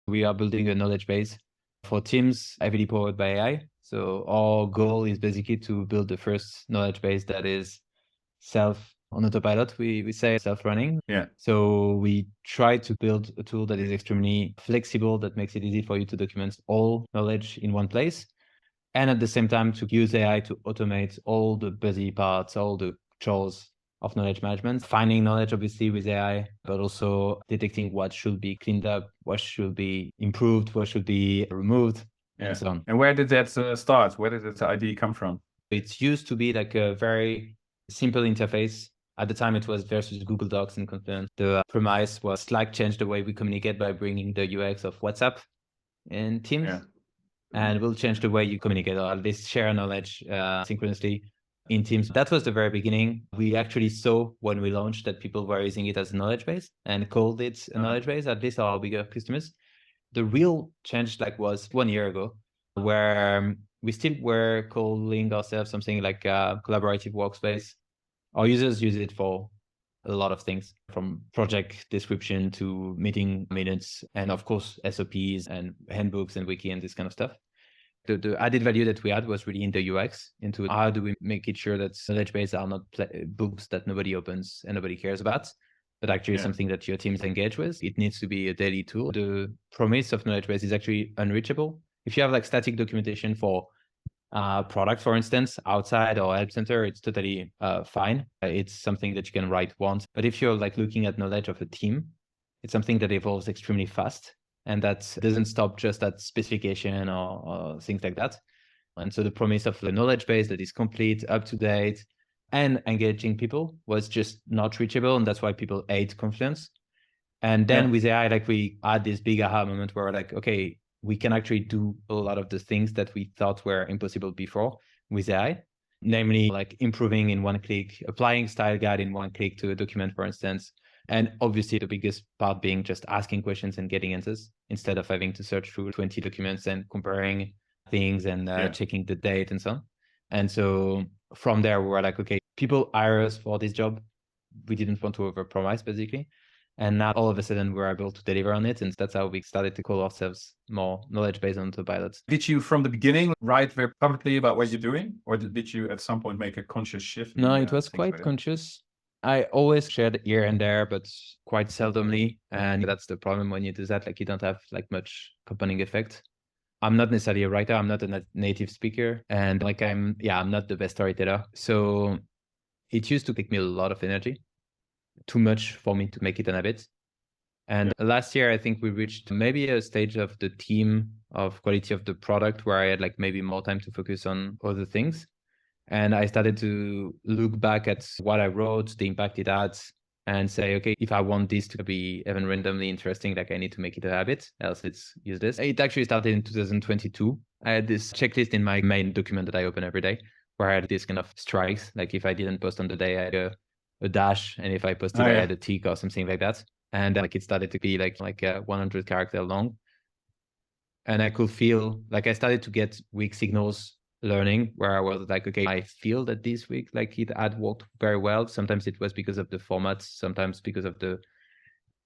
We are building a knowledge base for teams heavily powered by AI. So our goal is basically to build the first knowledge base that is on autopilot. We say self-running. Yeah. So we try to build a tool that is extremely flexible, that makes it easy for you to document all knowledge in one place. And at the same time, to use AI to automate all the busy parts, all the chores of knowledge management, finding knowledge, obviously, with AI, but also detecting what should be cleaned up, what should be improved, what should be removed, Yeah. and so on. And where did that start? Where did that idea come from? It used to be like a very simple interface. At the time, it was versus Google Docs and Confluence. The premise was Slack changed the way we communicate by bringing the UX of WhatsApp and Teams. Yeah. And we'll change the way you communicate, or at least share knowledge synchronously in Teams. That was the very beginning. We actually saw when we launched that people were using it as a knowledge base and called it a knowledge base, at least our bigger customers. The real change was 1 year ago, where we still were calling ourselves something like a collaborative workspace. Our users use it for a lot of things, from project description to meeting minutes, and of course, SOPs and handbooks and wiki and this kind of stuff. The added value that we had was really in the UX, into how do we make it sure that knowledge bases are not books that nobody opens and nobody cares about, but actually something that your teams engage with. It needs to be a daily tool. The promise of knowledge base is actually unreachable. If you have like static documentation for product, for instance, outside or help center, it's totally fine. It's something that you can write once. But if you're like looking at knowledge of a team, it's something that evolves extremely fast. And that doesn't stop just at specification or things like that. And so the promise of the knowledge base that is complete, up to date, and engaging people was just not reachable. And that's why people hate Confluence. And then with AI, like we had this big aha moment where we're like, okay, we can actually do a lot of the things that we thought were impossible before with AI, namely like improving in one click, applying style guide in one click to a document, for instance. And obviously the biggest part being just asking questions and getting answers instead of having to search through 20 documents and comparing things and checking the date and so on. And so from there, we were like, okay, people hire us for this job. We didn't want to overpromise, basically. And now all of a sudden we're able to deliver on it. And that's how we started to call ourselves more knowledge based on autopilot. Did you from the beginning write very publicly about what you're doing? Or did you at some point make a conscious shift? No, it was quite conscious. I always shared here and there, but quite seldomly. And that's the problem when you do that. Like you don't have like much compounding effect. I'm not necessarily a writer. I'm not a native speaker. And like I'm not the best storyteller. So it used to take me a lot of energy. Too much for me to make it an habit. And last year, I think we reached maybe a stage of the team of quality of the product where I had like maybe more time to focus on other things. And I started to look back at what I wrote, the impact it had, and say, okay, if I want this to be even randomly interesting, like I need to make it a habit, else it's useless. It actually started in 2022. I had this checklist in my main document that I open every day where I had this kind of strikes. Like if I didn't post on the day, I had a dash. And if I posted, I had a tick or something like that. And like it started to be like 100 character long. And I could feel like I started to get weak signals learning where I was like, okay, I feel that this week, like it had worked very well. Sometimes it was because of the format, sometimes because of the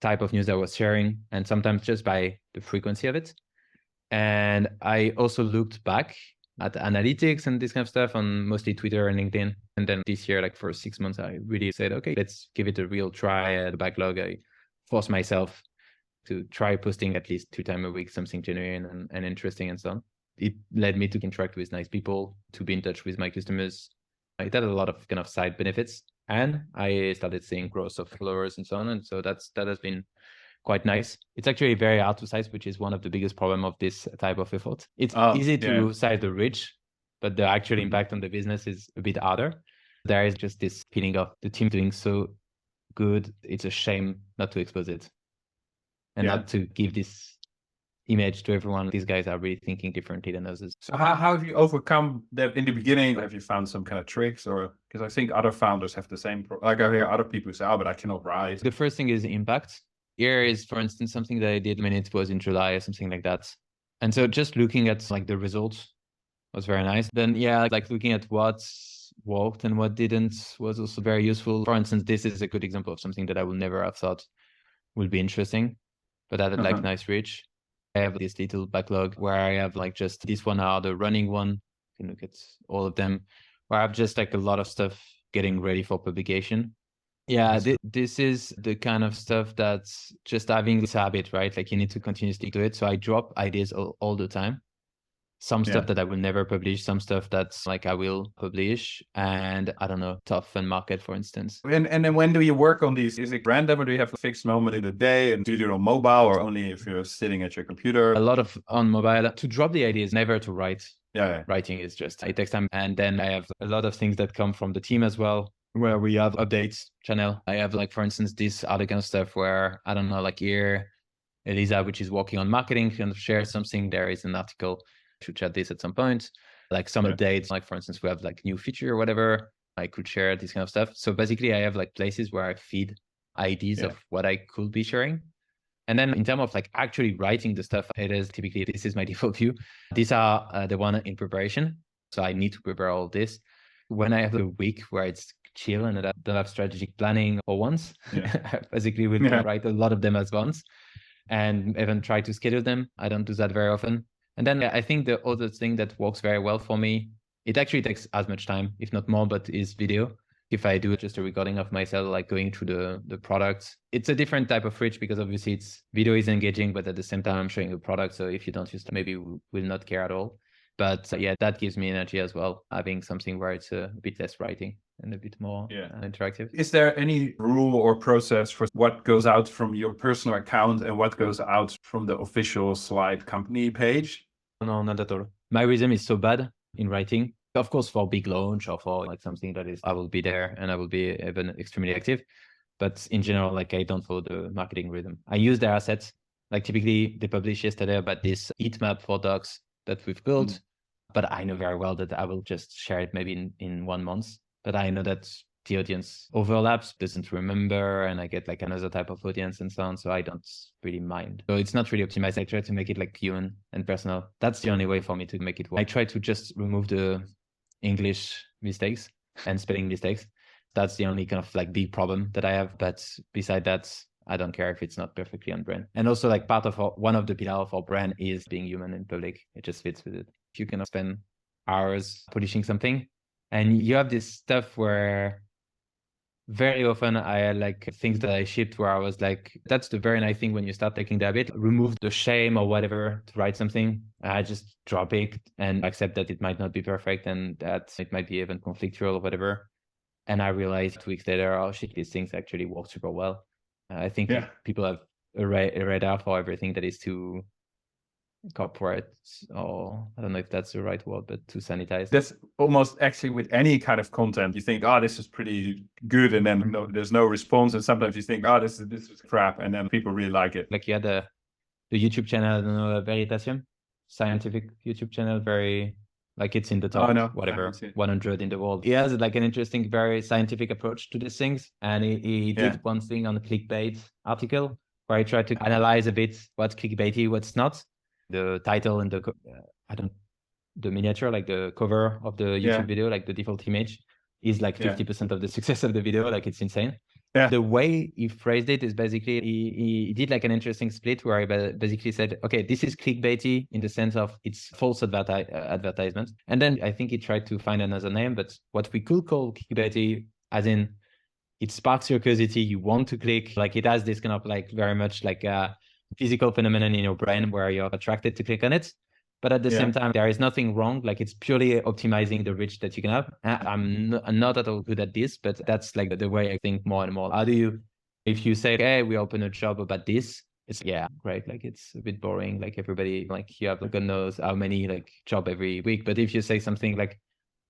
type of news I was sharing, and sometimes just by the frequency of it. And I also looked back at analytics and this kind of stuff on mostly Twitter and LinkedIn. And then this year, like for 6 months, I really said, okay, let's give it a real try. The backlog, I forced myself to try posting at least 2 times a week, something genuine and interesting and so on. It led me to interact with nice people, to be in touch with my customers. It had a lot of kind of side benefits. And I started seeing growth of followers and so on. And so that has been quite nice. It's actually very hard to size, which is one of the biggest problem of this type of effort. It's easy to size the reach, but the actual impact on the business is a bit harder. There is just this feeling of the team doing so good. It's a shame not to expose it and not to give this image to everyone. These guys are really thinking differently than others. So how have you overcome that in the beginning? Have you found some kind of tricks, or because I think other founders have the same, like I hear other people say, oh, but I cannot write. The first thing is impact. Here is, for instance, something that I did when it was in July or something like that. And so just looking at like the results was very nice. Then like looking at what worked and what didn't was also very useful. For instance, this is a good example of something that I would never have thought would be interesting, but that had like nice reach. I have this little backlog where I have like just this one are the running one. You can look at all of them, where I have just like a lot of stuff getting ready for publication. Yeah, this is the kind of stuff that's just having this habit, right? Like you need to continuously do it. So I drop ideas all the time. Some stuff that I will never publish, some stuff that's like I will publish, and I don't know, tough and market, for instance. And then when do you work on these? Is it random, or do you have a fixed moment in the day? And do you do it on mobile, or only if you're sitting at your computer? A lot of on mobile. To drop the ideas, never to write. Yeah. Writing is just, it takes time. And then I have a lot of things that come from the team as well, where we have updates channel. I have like, for instance, this other kind of stuff where, I don't know, like here, Elisa, which is working on marketing, can share something. There is an article, should chat this at some point, like some updates, like for instance, we have like new feature or whatever, I could share this kind of stuff. So basically I have like places where I feed ideas of what I could be sharing. And then in terms of like actually writing the stuff, it is typically, this is my default view. These are the one in preparation. So I need to prepare all this. When I have a week where it's chill and I don't have strategic planning for once, basically we write a lot of them at once and even try to schedule them. I don't do that very often. And then I think the other thing that works very well for me, it actually takes as much time, if not more, but is video. If I do just a recording of myself, like going through the products, it's a different type of reach because obviously it's video is engaging, but at the same time, I'm showing a product. So if you don't use it, maybe will not care at all. But yeah, that gives me energy as well, having something where it's a bit less writing and a bit more interactive. Is there any rule or process for what goes out from your personal account and what goes out from the official Slite company page? No, not at all. My rhythm is so bad in writing. Of course, for big launch or for like something that is, I will be there and I will be even extremely active. But in general, like I don't follow the marketing rhythm. I use their assets. Like typically they published yesterday about this heat map for docs that we've built. But I know very well that I will just share it maybe in 1 month. But I know that the audience overlaps, doesn't remember, and I get like another type of audience and so on. So I don't really mind. So it's not really optimized. I try to make it like human and personal. That's the only way for me to make it work. I try to just remove the English mistakes and spelling mistakes. That's the only kind of like big problem that I have. But beside that, I don't care if it's not perfectly on brand. And also like part of one of the pillars of our brand is being human in public. It just fits with it. If you can spend hours polishing something and you have this stuff where very often I had like things that I shipped where I was like, that's the very nice thing when you start taking the habit, remove the shame or whatever to write something. I just drop it and accept that it might not be perfect and that it might be even conflictual or whatever. And I realized 2 weeks later, oh shit, these things actually work super well. I think people have a radar for everything that is too corporate, or I don't know if that's the right word, but too sanitized. That's almost actually with any kind of content. You think, oh, this is pretty good, and then there's no response. And sometimes you think, oh, this is crap, and then people really like it. Like you had the YouTube channel, I don't know, Veritasium, scientific YouTube channel, very like it's in the top, whatever, 100 in the world. He has like an interesting, very scientific approach to these things. And he did one thing on the clickbait article where he tried to analyze a bit what's clickbaity, what's not. The title and the miniature, like the cover of the YouTube video, like the default image is like 50% of the success of the video. Like it's insane. The way he phrased it is basically he did like an interesting split where he basically said, okay, this is clickbaity in the sense of it's false advertisement. And then I think he tried to find another name, but what we could call clickbaity, as in it sparks your curiosity, you want to click, like it has this kind of like very much like a physical phenomenon in your brain where you're attracted to click on it. But at the same time, there is nothing wrong. Like it's purely optimizing the reach that you can have. I'm not at all good at this, but that's like the way I think more and more. How do you, if you say, hey, we open a job about this, it's great. Like it's a bit boring. Like everybody, like you have God knows how many like job every week. But if you say something like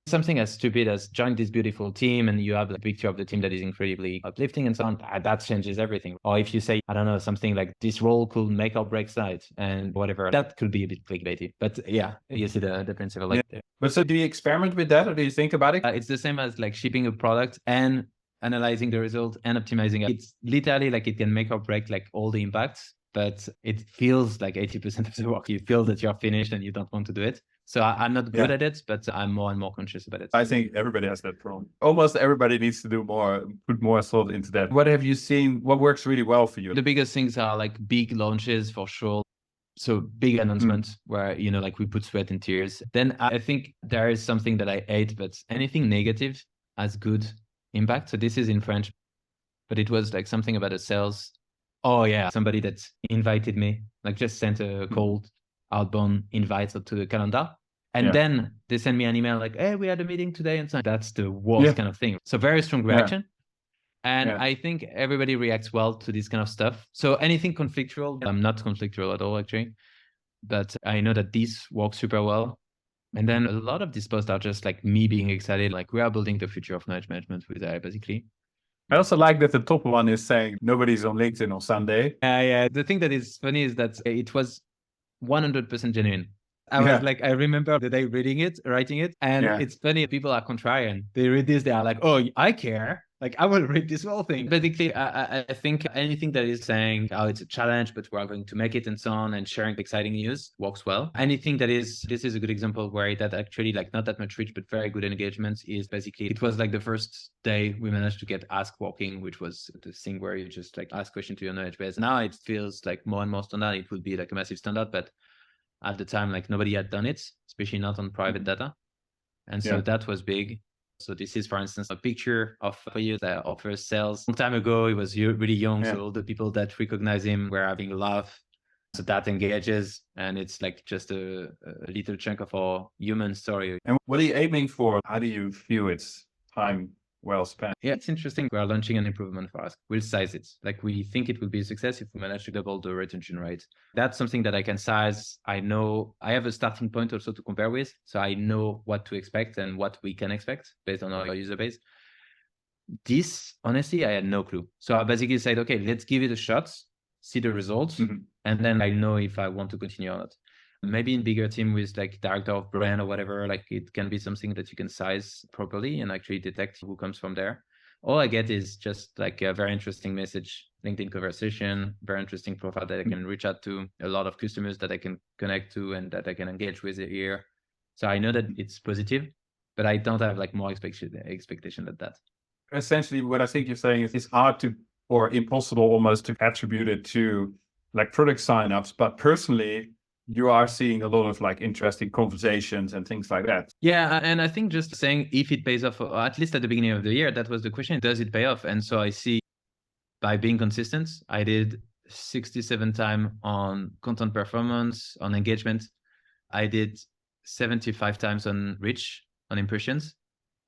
something as stupid as join this beautiful team and you have a picture of the team that is incredibly uplifting and so on, that changes everything. Or if you say, I don't know, something like this role could make or break Slite and whatever, that could be a bit clickbaity. But yeah, you see the principle. Like, But so do you experiment with that or do you think about it? It's the same as like shipping a product and analyzing the result and optimizing it. It's literally like it can make or break like all the impacts, but it feels like 80% of the work. You feel that you're finished and you don't want to do it. So I'm not good at it, but I'm more and more conscious about it. I think everybody has that problem. Almost everybody needs to do more, put more thought into that. What have you seen? What works really well for you? The biggest things are like big launches for sure. So big announcement where, you know, like we put sweat and tears. Then I think there is something that I hate, but anything negative has good impact. So this is in French, but it was like something about a sales. Oh yeah, somebody that invited me, like just sent a cold outbound invite to the calendar. And then they send me an email like, hey, we had a meeting today. And so that's the worst kind of thing. So very strong reaction. And I think everybody reacts well to this kind of stuff. So anything conflictual, I'm not conflictual at all, actually. But I know that these work super well. And then a lot of these posts are just like me being excited, like we are building the future of knowledge management with AI, basically. I also like that the top one is saying nobody's on LinkedIn on Sunday. Yeah. The thing that is funny is that it was 100% genuine. I was like, I remember the day writing it. And it's funny, people are contrarian. They read this, they are like, oh, I care. Like, I will read this whole thing. Basically, I think anything that is saying, oh, it's a challenge, but we're going to make it and so on, and sharing exciting news works well. Anything that is, this is a good example where that actually like not that much reach, but very good engagement is basically, it was like the first day we managed to get Ask working, which was the thing where you just like ask question to your knowledge base. Now it feels like more and more standard. It would be like a massive standard, but at the time, like nobody had done it, especially not on private data. And so that was big. So this is, for instance, a picture of you that offers sales. Long time ago, he was really young. So all the people that recognize him were having a laugh. So that engages. And it's like just a little chunk of our human story. And what are you aiming for? How do you view its time well spent? Yeah, it's interesting. We are launching an improvement for us. We'll size it. Like we think it will be a success if we manage to double the retention rate. That's something that I can size. I know I have a starting point also to compare with. So I know what to expect and what we can expect based on our user base. This, honestly, I had no clue. So I basically said, okay, let's give it a shot, see the results, and then I know if I want to continue or not. Maybe in bigger team with like director of brand or whatever, like it can be something that you can size properly and actually detect who comes from there. All I get is just like a very interesting message, LinkedIn conversation, very interesting profile that I can reach out to, a lot of customers that I can connect to and that I can engage with here. So I know that it's positive, but I don't have like more expectation than that. Essentially, what I think you're saying is it's hard to, or impossible almost, to attribute it to like product signups, but personally, you are seeing a lot of like interesting conversations and things like that. Yeah. And I think just saying if it pays off, or at least at the beginning of the year, that was the question. Does it pay off? And so I see by being consistent, I did 67 times on content performance, on engagement. I did 75 times on reach, on impressions.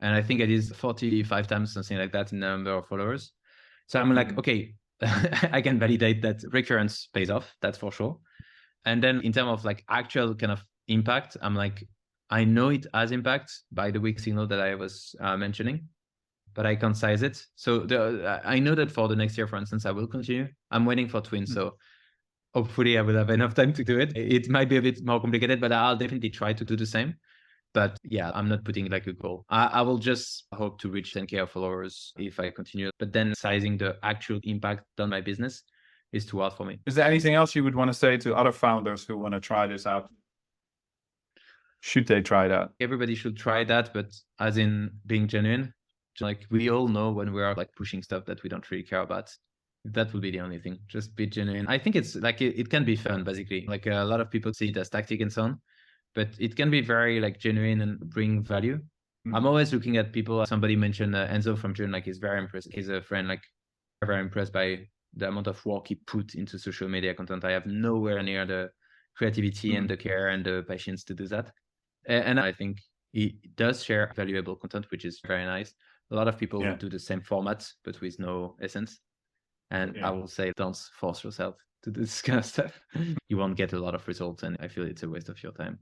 And I think I did 45 times, something like that, in number of followers. So I'm like, okay, I can validate that recurrence pays off. That's for sure. And then in terms of like actual kind of impact, I'm like, I know it has impact by the weak signal that I was mentioning, but I can't size it. So I know that for the next year, for instance, I will continue. I'm waiting for twins. So hopefully I will have enough time to do it. It might be a bit more complicated, but I'll definitely try to do the same. But yeah, I'm not putting like a goal. I will just hope to reach 10K followers if I continue. But then sizing the actual impact on my business is too hard for me. Is there anything else you would want to say to other founders who want to try this out? Should they try that? Everybody should try that, but as in being genuine. Like we all know when we are like pushing stuff that we don't really care about. That would be the only thing. Just be genuine. I think it's like it can be fun, basically. Like a lot of people see it as tactic and so on, but it can be very like genuine and bring value. I'm always looking at people. Somebody mentioned Enzo from June, like he's very impressed. He's a friend, like very impressed by the amount of work he put into social media content. I have nowhere near the creativity and the care and the patience to do that. And I think he does share valuable content, which is very nice. A lot of people will do the same format, but with no essence. And I will say, don't force yourself to do this kind of stuff. You won't get a lot of results. And I feel it's a waste of your time.